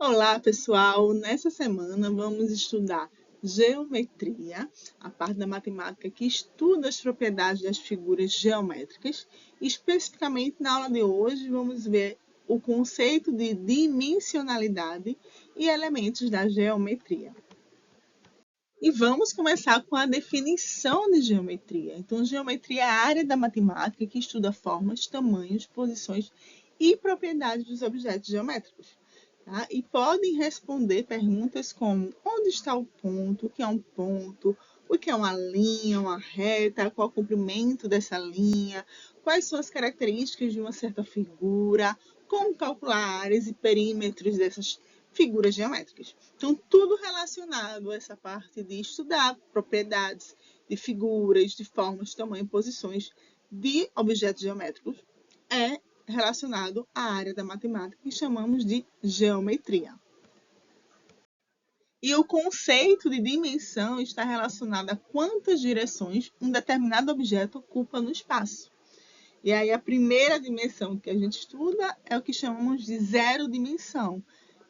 Olá, pessoal! Nessa semana vamos estudar geometria, a parte da matemática que estuda as propriedades das figuras geométricas. Especificamente na aula de hoje vamos ver o conceito de dimensionalidade e elementos da geometria. E vamos começar com a definição de geometria. Então, geometria é a área da matemática que estuda formas, tamanhos, posições e propriedades dos objetos geométricos. Tá? E podem responder perguntas como: onde está o ponto? O que é um ponto? O que é uma linha, uma reta? Qual o comprimento dessa linha? Quais são as características de uma certa figura? Como calcular áreas e perímetros dessas figuras geométricas? Então, tudo relacionado a essa parte de estudar propriedades de figuras, de formas, tamanho, posições de objetos geométricos é relacionado à área da matemática que chamamos de geometria. E o conceito de dimensão está relacionado a quantas direções um determinado objeto ocupa no espaço. E aí a primeira dimensão que a gente estuda é o que chamamos de zero dimensão,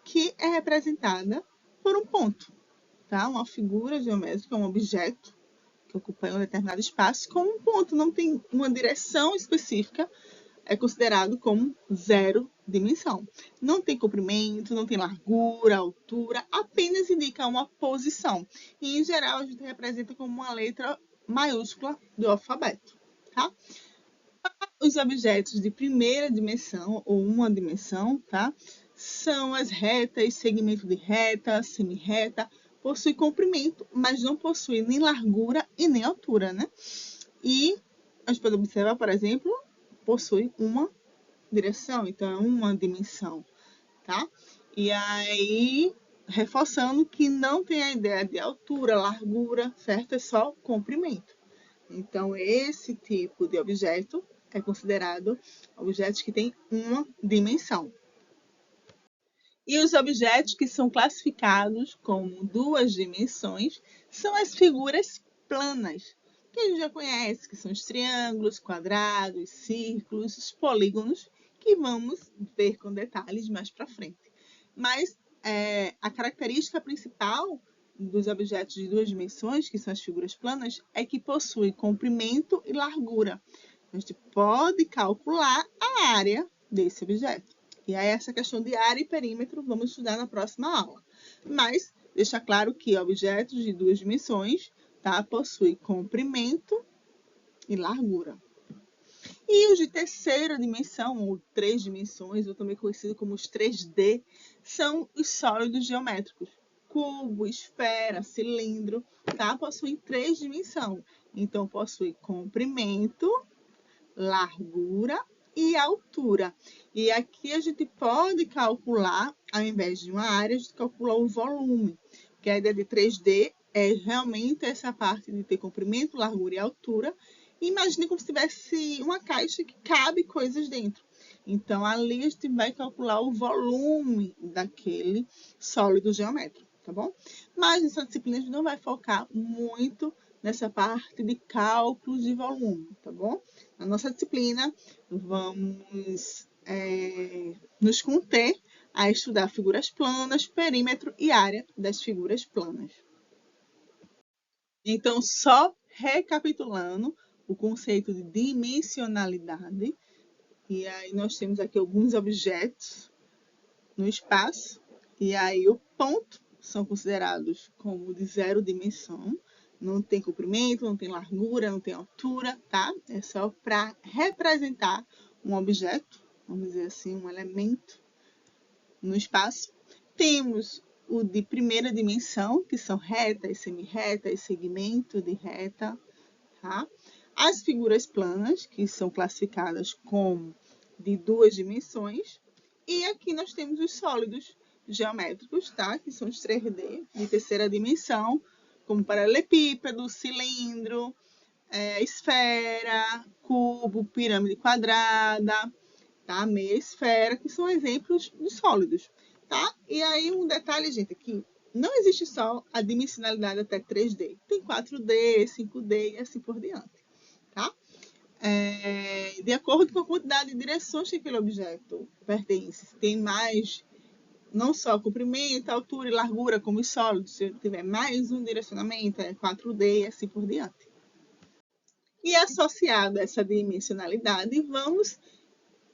que é representada por um ponto, tá? Uma figura geométrica, um objeto que ocupa um determinado espaço com um ponto, não tem uma direção específica, é considerado como zero dimensão. Não tem comprimento, não tem largura, altura, apenas indica uma posição. E, em geral, a gente representa como uma letra maiúscula do alfabeto. Tá? Os objetos de primeira dimensão, ou uma dimensão, tá? São as retas, segmento de reta, semi-reta, possui comprimento, mas não possui nem largura e nem altura, né? E a gente pode observar, por exemplo, possui uma direção, então é uma dimensão, tá? E aí, reforçando que não tem a ideia de altura, largura, certo? É só comprimento. Então, esse tipo de objeto é considerado objetos que têm uma dimensão. E os objetos que são classificados como duas dimensões são as figuras planas, que a gente já conhece, que são os triângulos, quadrados, círculos, os polígonos, que vamos ver com detalhes mais para frente. Mas a característica principal dos objetos de duas dimensões, que são as figuras planas, é que possuem comprimento e largura. A gente pode calcular a área desse objeto. E aí, essa questão de área e perímetro vamos estudar na próxima aula. Mas, deixa claro que objetos de duas dimensões, tá, possuem comprimento e largura. E os de terceira dimensão, ou três dimensões, ou também conhecido como os 3D, são os sólidos geométricos. Cubo, esfera, cilindro, tá? Possuem três dimensões. Então, possui comprimento, largura e altura. E aqui a gente pode calcular, ao invés de uma área, a gente calcula o volume. Porque a ideia de 3D é realmente essa parte de ter comprimento, largura e altura. E imagine como se tivesse uma caixa que cabe coisas dentro. Então, ali a gente vai calcular o volume daquele sólido geométrico, tá bom? Mas nessa disciplina a gente não vai focar muito nessa parte de cálculos de volume, tá bom? Na nossa disciplina, vamos nos conter a estudar figuras planas, perímetro e área das figuras planas. Então, só recapitulando o conceito de dimensionalidade, e aí nós temos aqui alguns objetos no espaço, e aí o ponto são considerados como de zero dimensão, não tem comprimento, não tem largura, não tem altura, tá? É só para representar um objeto, vamos dizer assim, um elemento no espaço. Temos o de primeira dimensão, que são retas, semi-retas, segmento de reta, tá? As figuras planas, que são classificadas como de duas dimensões. E aqui nós temos os sólidos geométricos, tá? Que são os 3D de terceira dimensão, como paralelepípedo, cilindro, esfera, cubo, pirâmide quadrada, tá? Meia esfera, que são exemplos de sólidos, tá? E aí um detalhe, gente, aqui não existe só a dimensionalidade até 3D. Tem 4D, 5D e assim por diante, tá? De acordo com a quantidade de direções que aquele objeto pertence. Se tem mais não só comprimento, altura e largura, como os sólidos. Se tiver mais um direcionamento, é 4D e assim por diante. E associado a essa dimensionalidade, vamos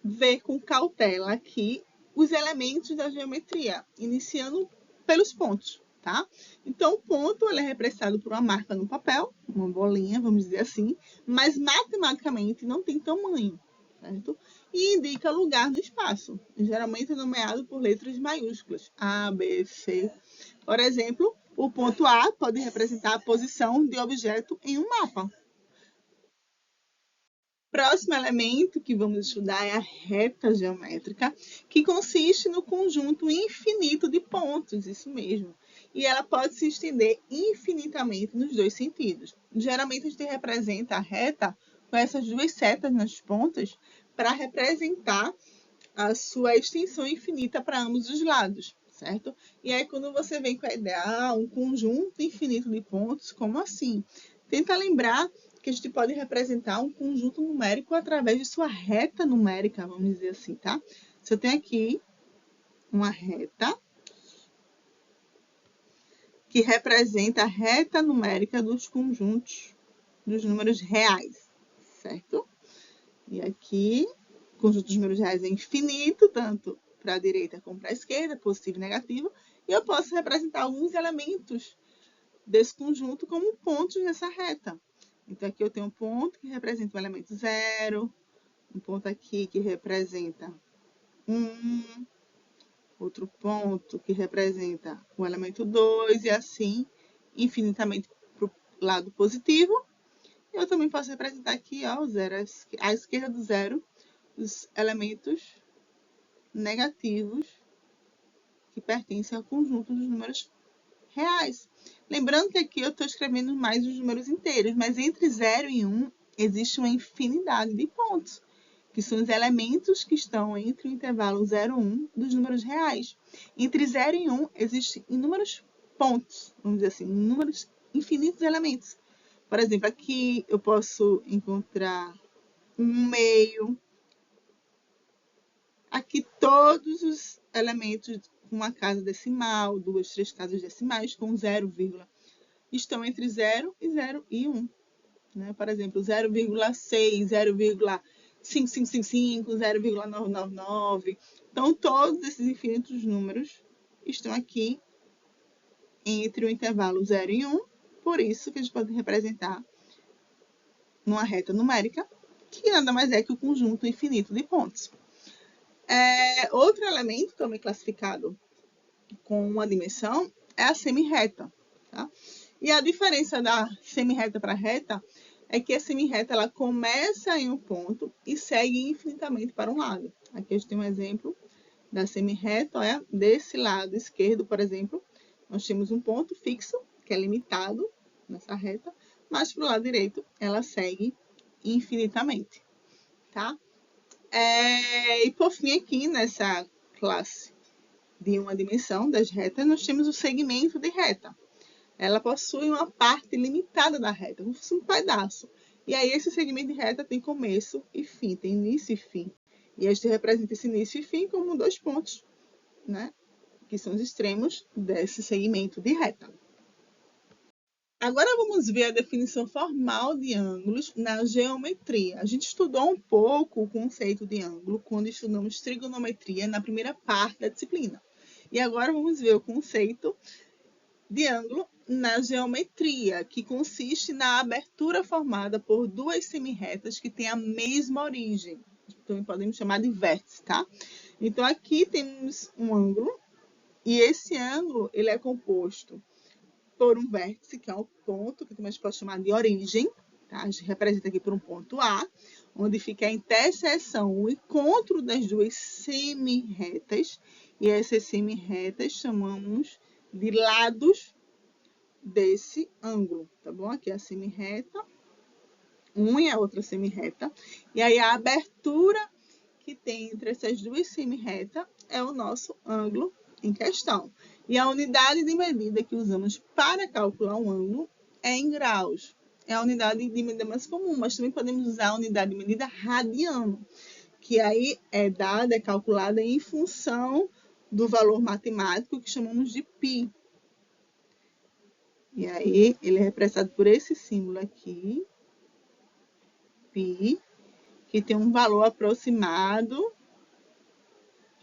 ver com cautela aqui os elementos da geometria, iniciando pelos pontos, tá? Então, o ponto ele é representado por uma marca no papel, uma bolinha, vamos dizer assim, mas matematicamente não tem tamanho, certo? E indica lugar no espaço, geralmente nomeado por letras maiúsculas, A, B, C. Por exemplo, o ponto A pode representar a posição de objeto em um mapa. Próximo elemento que vamos estudar é a reta geométrica, que consiste no conjunto infinito de pontos, isso mesmo. E ela pode se estender infinitamente nos dois sentidos. Geralmente a gente representa a reta com essas duas setas nas pontas para representar a sua extensão infinita para ambos os lados, certo? E aí quando você vem com a ideia, um conjunto infinito de pontos, como assim? Tenta lembrar que a gente pode representar um conjunto numérico através de sua reta numérica, vamos dizer assim, tá? Se eu tenho aqui uma reta que representa a reta numérica dos conjuntos dos números reais, certo? E aqui, o conjunto dos números reais é infinito, tanto para a direita como para a esquerda, positivo e negativo, e eu posso representar alguns elementos desse conjunto como pontos nessa reta. Então, aqui eu tenho um ponto que representa o elemento 0, um ponto aqui que representa 1, outro ponto que representa o elemento 2, e assim, infinitamente para o lado positivo. Eu também posso representar aqui, ó, o zero, à esquerda do zero, os elementos negativos que pertencem ao conjunto dos números reais. Lembrando que aqui eu estou escrevendo mais os números inteiros, mas entre 0 e 1 existe uma infinidade de pontos, que são os elementos que estão entre o intervalo 0 e 1 dos números reais. Entre 0 e 1 existem inúmeros pontos, vamos dizer assim, inúmeros infinitos elementos. Por exemplo, aqui eu posso encontrar um meio. Aqui todos os elementos com uma casa decimal, 2, 3 casas decimais com 0, estão entre 0 e 1. Né? Por exemplo, 0,6, 0,5555, 0,999. Então, todos esses infinitos números estão aqui entre o intervalo 0 e 1. Por isso que a gente pode representar numa reta numérica, que nada mais é que o conjunto infinito de pontos. Outro elemento também classificado com uma dimensão é a semirreta. Tá? E a diferença da semirreta para a reta é que a semirreta ela começa em um ponto e segue infinitamente para um lado. Aqui a gente tem um exemplo da semirreta. Olha, desse lado esquerdo, por exemplo, nós temos um ponto fixo, que é limitado nessa reta, mas para o lado direito ela segue infinitamente. Tá? E por fim, aqui nessa classe de uma dimensão das retas, nós temos o segmento de reta. Ela possui uma parte limitada da reta, como se fosse um pedaço. E aí esse segmento de reta tem começo e fim, tem início e fim. E a gente representa esse início e fim como dois pontos, né? Que são os extremos desse segmento de reta. Agora vamos ver a definição formal de ângulos na geometria. A gente estudou um pouco o conceito de ângulo quando estudamos trigonometria na primeira parte da disciplina. E agora vamos ver o conceito de ângulo na geometria, que consiste na abertura formada por duas semirretas que têm a mesma origem. Então podemos chamar de vértice, tá? Então aqui temos um ângulo e esse ângulo ele é composto por um vértice, que é um ponto, que também a gente pode chamar de origem, tá? A gente representa aqui por um ponto A, onde fica a interseção, o encontro das duas semirretas, e essas semirretas chamamos de lados desse ângulo, tá bom? Aqui é a semirreta, uma e a outra semirreta, e aí a abertura que tem entre essas duas semirretas é o nosso ângulo em questão. E a unidade de medida que usamos para calcular um ângulo é em graus. É a unidade de medida mais comum, mas também podemos usar a unidade de medida radiano, que aí é calculada em função do valor matemático que chamamos de π. E aí, ele é representado por esse símbolo aqui, π, que tem um valor aproximado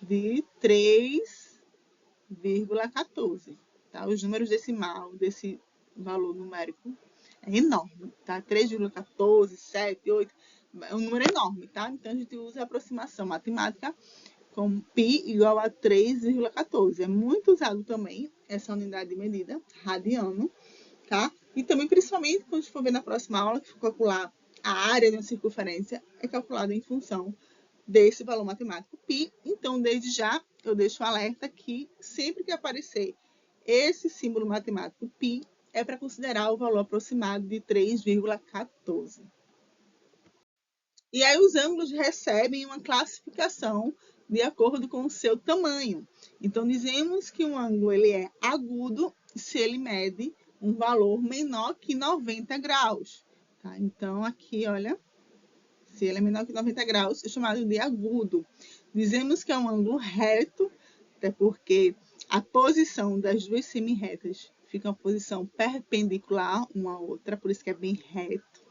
de 3,14. Tá? Os números decimal desse valor numérico é enorme, tá? 3,14, 7, 8, é um número enorme, tá? Então, a gente usa a aproximação matemática com π igual a 3,14. É muito usado também essa unidade de medida, radiano, tá? E também, principalmente, quando a gente for ver na próxima aula, que for calcular a área de uma circunferência, é calculada em função desse valor matemático π. Então, desde já, eu deixo o alerta que sempre que aparecer esse símbolo matemático π, é para considerar o valor aproximado de 3,14. E aí os ângulos recebem uma classificação de acordo com o seu tamanho. Então, dizemos que um ângulo ele é agudo se ele mede um valor menor que 90 graus. Tá? Então, aqui, olha, se ele é menor que 90 graus, é chamado de agudo. Dizemos que é um ângulo reto, até porque a posição das duas semirretas fica uma posição perpendicular uma à outra, por isso que é bem reto.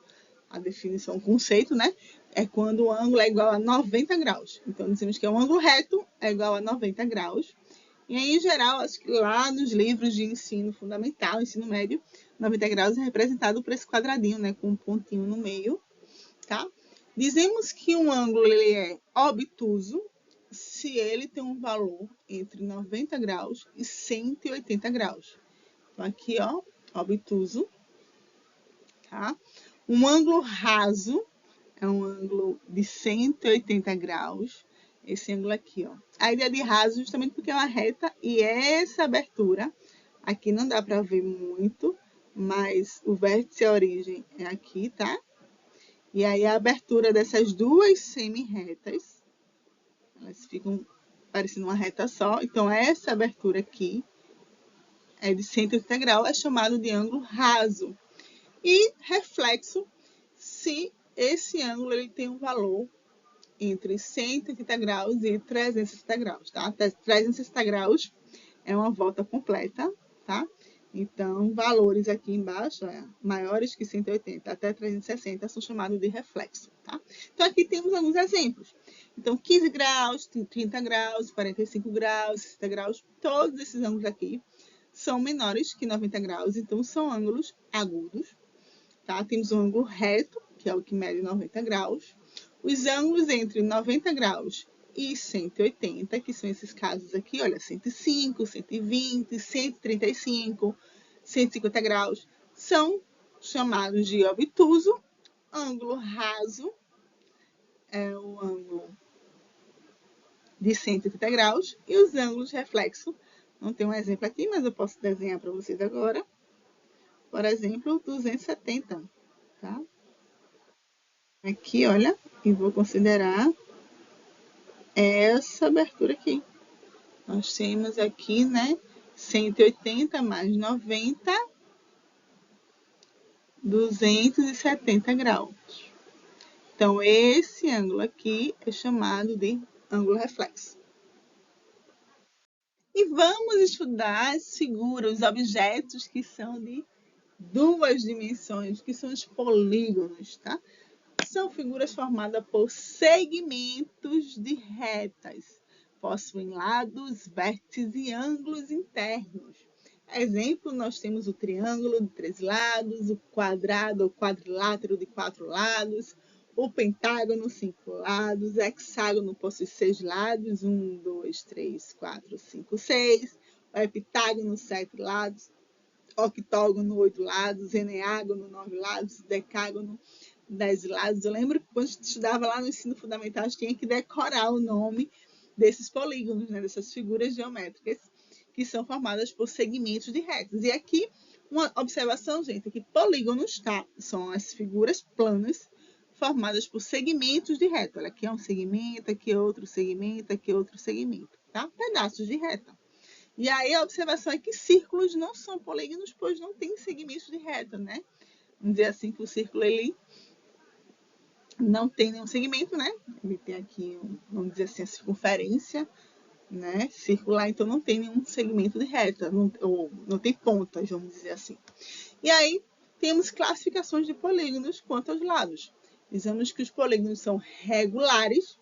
A definição, o conceito, né? É quando o ângulo é igual a 90 graus. Então, dizemos que um ângulo reto é igual a 90 graus. E aí, em geral, acho que lá nos livros de ensino fundamental, ensino médio, 90 graus é representado por esse quadradinho, né? Com um pontinho no meio, tá? Dizemos que um ângulo ele é obtuso se ele tem um valor entre 90 graus e 180 graus. Então, aqui, ó, obtuso, tá? Um ângulo raso é um ângulo de 180 graus. Esse ângulo aqui, ó. A ideia de raso justamente porque é uma reta e essa abertura, aqui não dá para ver muito, mas o vértice e a origem é aqui, tá? E aí a abertura dessas duas semi-retas, elas ficam parecendo uma reta só. Então, essa abertura aqui é de 180 graus, é chamado de ângulo raso. E reflexo, se esse ângulo ele tem um valor entre 180 graus e 360 graus, tá? Até 360 graus é uma volta completa, tá? Então, valores aqui embaixo, maiores que 180 até 360, são chamados de reflexo, tá? Então, aqui temos alguns exemplos. Então, 15 graus, 30 graus, 45 graus, 60 graus, todos esses ângulos aqui são menores que 90 graus, então são ângulos agudos, tá? Temos um ângulo reto, que é o que mede 90 graus. Os ângulos entre 90 graus e 180, que são esses casos aqui, olha, 105, 120, 135, 150 graus, são chamados de obtuso. Ângulo raso é o ângulo de 180 graus. E os ângulos reflexo, não tem um exemplo aqui, mas eu posso desenhar para vocês agora. Por exemplo, 270, tá? Aqui, olha, e vou considerar essa abertura aqui. Nós temos aqui, né, 180 mais 90, 270 graus. Então, esse ângulo aqui é chamado de ângulo reflexo. E vamos estudar as figuras, os objetos que são de duas dimensões, que são os polígonos, tá? São figuras formadas por segmentos de retas. Possuem lados, vértices e ângulos internos. Exemplo, nós temos o triângulo de 3 lados, o quadrado ou quadrilátero de 4 lados, o pentágono, 5 lados, o hexágono possui 6 lados, 1, 2, 3, 4, 5, 6, o heptágono, 7 lados, octógono, 8 lados, eneágono, 9 lados, decágono, 10 lados. Eu lembro que quando a gente estudava lá no ensino fundamental, a gente tinha que decorar o nome desses polígonos, né, dessas figuras geométricas que são formadas por segmentos de retas. E aqui, uma observação, gente, é que polígonos, tá? São as figuras planas formadas por segmentos de reta. Olha, aqui é um segmento, aqui é outro segmento, aqui é outro segmento, tá? Pedaços de reta. E aí a observação é que círculos não são polígonos, pois não tem segmentos de reta, né? Vamos dizer assim que o círculo ele não tem nenhum segmento, né? Ele tem aqui, vamos dizer assim, a circunferência né? Circular, então não tem nenhum segmento de reta, ou não tem pontas, vamos dizer assim. E aí temos classificações de polígonos quanto aos lados. Dizemos que os polígonos são regulares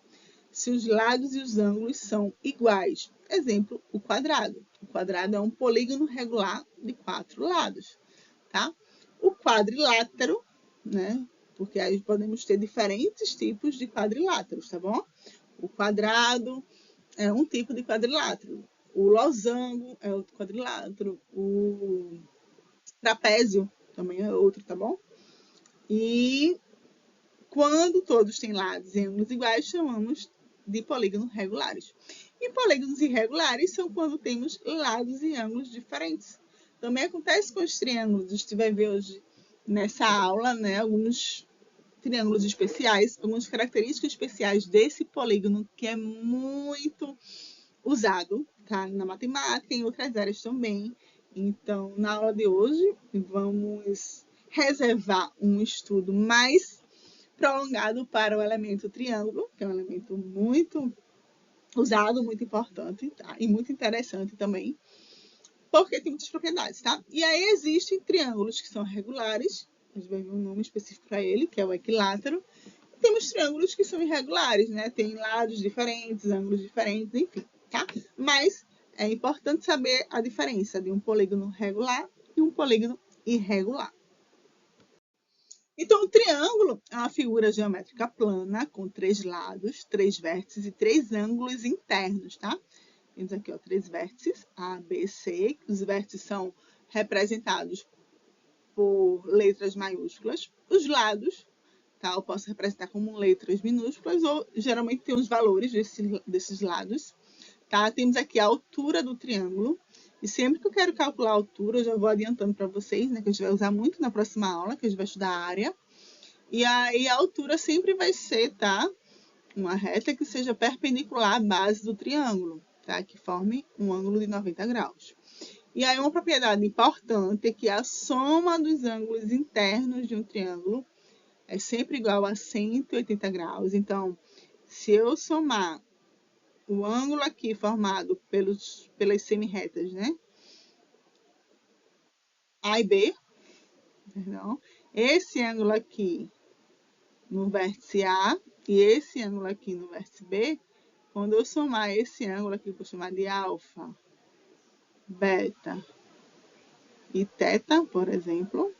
se os lados e os ângulos são iguais. Exemplo, o quadrado. O quadrado é um polígono regular de 4 lados, tá? O quadrilátero, né? Porque aí podemos ter diferentes tipos de quadriláteros, tá bom? O quadrado é um tipo de quadrilátero. O losango é outro quadrilátero. O trapézio também é outro, tá bom? E quando todos têm lados e ângulos iguais, chamamos de polígonos regulares. E polígonos irregulares são quando temos lados e ângulos diferentes. Também acontece com os triângulos. A gente vai ver hoje nessa aula, né, alguns triângulos especiais, algumas características especiais desse polígono que é muito usado, tá? Na matemática e em outras áreas também. Então, na aula de hoje, vamos reservar um estudo mais prolongado para o elemento triângulo, que é um elemento muito usado, muito importante, tá? E muito interessante também, porque tem muitas propriedades, tá? E aí existem triângulos que são regulares, a gente vai ver um nome específico para ele, que é o equilátero. Temos triângulos que são irregulares, né? Tem lados diferentes, ângulos diferentes, enfim, tá? Mas é importante saber a diferença de um polígono regular e um polígono irregular. Então, o triângulo é uma figura geométrica plana com 3 lados, 3 vértices e 3 ângulos internos, tá? Temos aqui, ó, 3 vértices, A, B, C. Os vértices são representados por letras maiúsculas. Os lados, tá? Eu posso representar como letras minúsculas ou geralmente tem os valores desses lados, tá? Temos aqui a altura do triângulo. E sempre que eu quero calcular a altura, eu já vou adiantando para vocês, né? Que a gente vai usar muito na próxima aula, que a gente vai estudar a área. E aí a altura sempre vai ser, tá? Uma reta que seja perpendicular à base do triângulo, tá? Que forme um ângulo de 90 graus. E aí uma propriedade importante é que a soma dos ângulos internos de um triângulo é sempre igual a 180 graus. Então, se eu somar o ângulo aqui formado pelas semi-retas, né? A e B, perdão, esse ângulo aqui no vértice A e esse ângulo aqui no vértice B, quando eu somar esse ângulo aqui, vou chamar de alfa, beta e teta, por exemplo.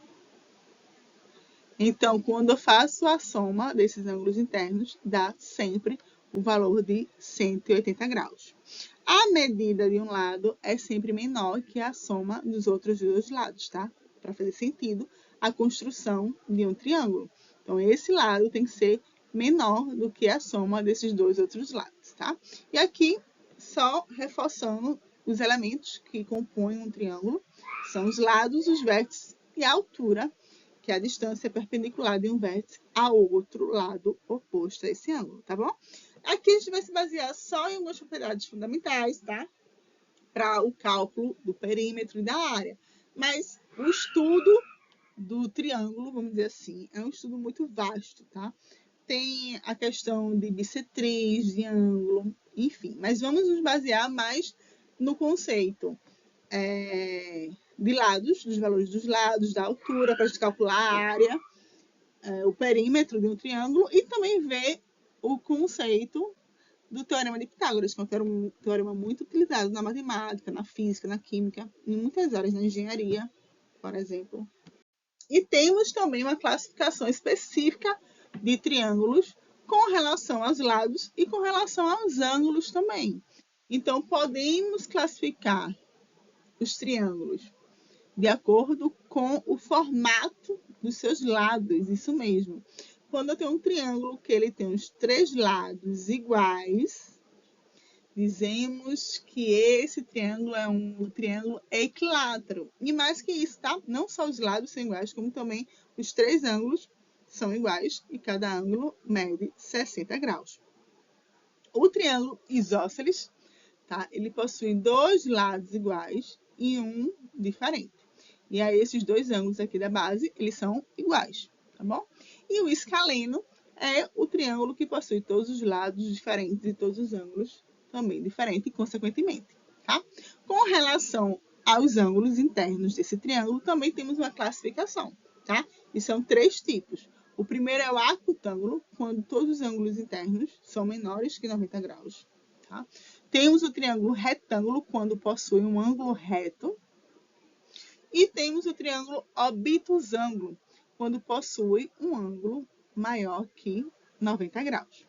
Então, quando eu faço a soma desses ângulos internos, dá sempre o valor de 180 graus. A medida de um lado é sempre menor que a soma dos outros dois lados, tá? Para fazer sentido a construção de um triângulo. Então, esse lado tem que ser menor do que a soma desses dois outros lados, tá? E aqui, só reforçando os elementos que compõem um triângulo, são os lados, os vértices e a altura, que é a distância perpendicular de um vértice ao outro lado oposto a esse ângulo, tá bom? Aqui a gente vai se basear só em algumas propriedades fundamentais, tá? Para o cálculo do perímetro e da área. Mas o estudo do triângulo, vamos dizer assim, é um estudo muito vasto, tá? Tem a questão de bissetriz, de ângulo, enfim. Mas vamos nos basear mais no conceito de lados, dos valores dos lados, da altura, para a gente calcular a área, o perímetro de um triângulo e também ver o conceito do Teorema de Pitágoras, que é um teorema muito utilizado na matemática, na física, na química, em muitas áreas, na engenharia, por exemplo. E temos também uma classificação específica de triângulos com relação aos lados e com relação aos ângulos também. Então, podemos classificar os triângulos de acordo com o formato dos seus lados, isso mesmo. Quando eu tenho um triângulo que ele tem os 3 lados iguais, dizemos que esse triângulo é um triângulo equilátero. E mais que isso, tá? Não só os lados são iguais, como também os 3 ângulos são iguais e cada ângulo mede 60 graus. O triângulo isósceles, tá? Ele possui 2 lados iguais e um diferente. E aí, esses 2 ângulos aqui da base, eles são iguais, tá bom? E o escaleno é o triângulo que possui todos os lados diferentes e todos os ângulos também diferente, consequentemente, tá? Com relação aos ângulos internos desse triângulo, também temos uma classificação, tá? E são 3 tipos. O primeiro é o acutângulo, quando todos os ângulos internos são menores que 90 graus, tá? Temos o triângulo retângulo, quando possui um ângulo reto. E temos o triângulo obtusângulo, quando possui um ângulo maior que 90 graus.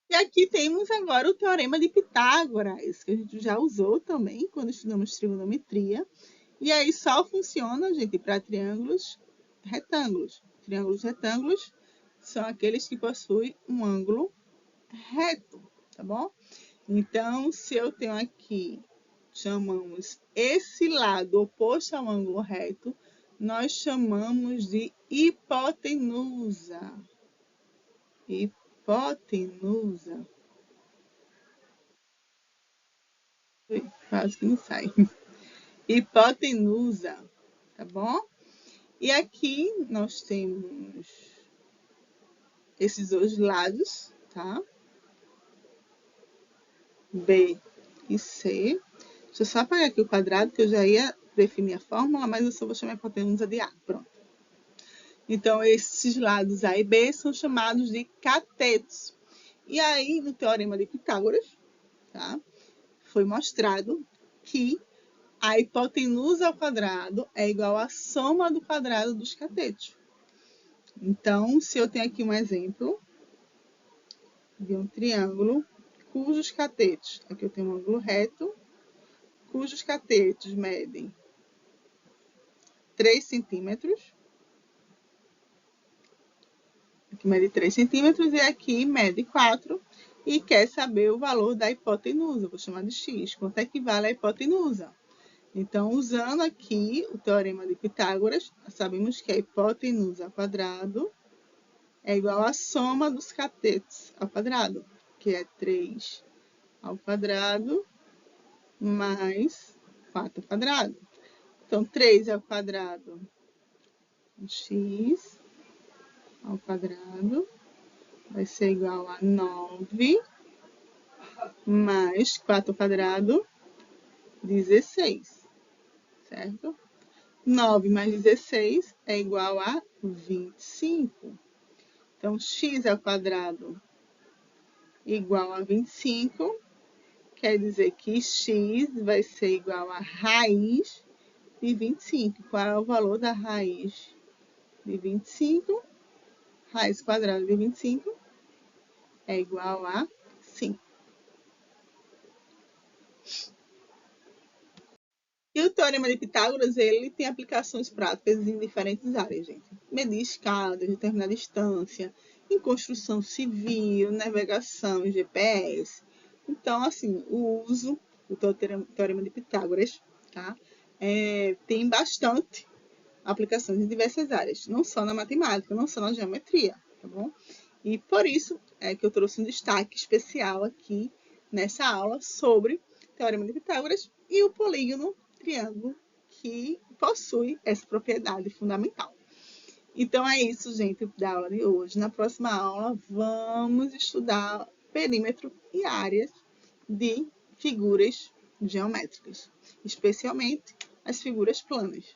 E aqui temos agora o teorema de Pitágoras, que a gente já usou também quando estudamos trigonometria. E aí só funciona, gente, para triângulos retângulos. Triângulos retângulos são aqueles que possuem um ângulo reto, tá bom? Então, se eu tenho aqui, chamamos esse lado oposto ao ângulo reto, nós chamamos de hipotenusa. Hipotenusa. Ui, quase que não sai. Hipotenusa, tá bom? E aqui nós temos esses dois lados, tá? B e C. Deixa eu só apagar aqui o quadrado, que eu já ia definir a fórmula, mas eu só vou chamar a hipotenusa de A. Pronto. Então, esses lados A e B são chamados de catetos. E aí, no Teorema de Pitágoras, tá, foi mostrado que a hipotenusa ao quadrado é igual à soma do quadrado dos catetos. Então, se eu tenho aqui um exemplo de um triângulo cujos catetos, aqui eu tenho um ângulo reto, cujos catetos medem 3 centímetros, aqui mede 3 centímetros e aqui mede 4, e quer saber o valor da hipotenusa, vou chamar de x, quanto equivale a hipotenusa. Então, usando aqui o teorema de Pitágoras, sabemos que a hipotenusa ao quadrado é igual à soma dos catetos ao quadrado, que é 3 ao quadrado mais 4 ao quadrado. Então, 3 ao quadrado, x ao quadrado, vai ser igual a 9 mais 4 ao quadrado, 16, certo? 9 mais 16 é igual a 25. Então, x ao quadrado igual a 25, quer dizer que x vai ser igual a raiz de 25. Qual é o valor da raiz de 25? Raiz quadrada de 25 é igual a 5. E o Teorema de Pitágoras, ele tem aplicações práticas em diferentes áreas, gente. Medir escada, determinar distância, em construção civil, navegação, GPS. Então, assim, o uso do Teorema de Pitágoras, tá? Tem bastante aplicações em diversas áreas, não só na matemática, não só na geometria, tá bom? E por isso é que eu trouxe um destaque especial aqui nessa aula sobre o Teorema de Pitágoras e o polígono triângulo que possui essa propriedade fundamental. Então é isso, gente, da aula de hoje. Na próxima aula, vamos estudar perímetro e áreas de figuras geométricas, especialmente as figuras planas.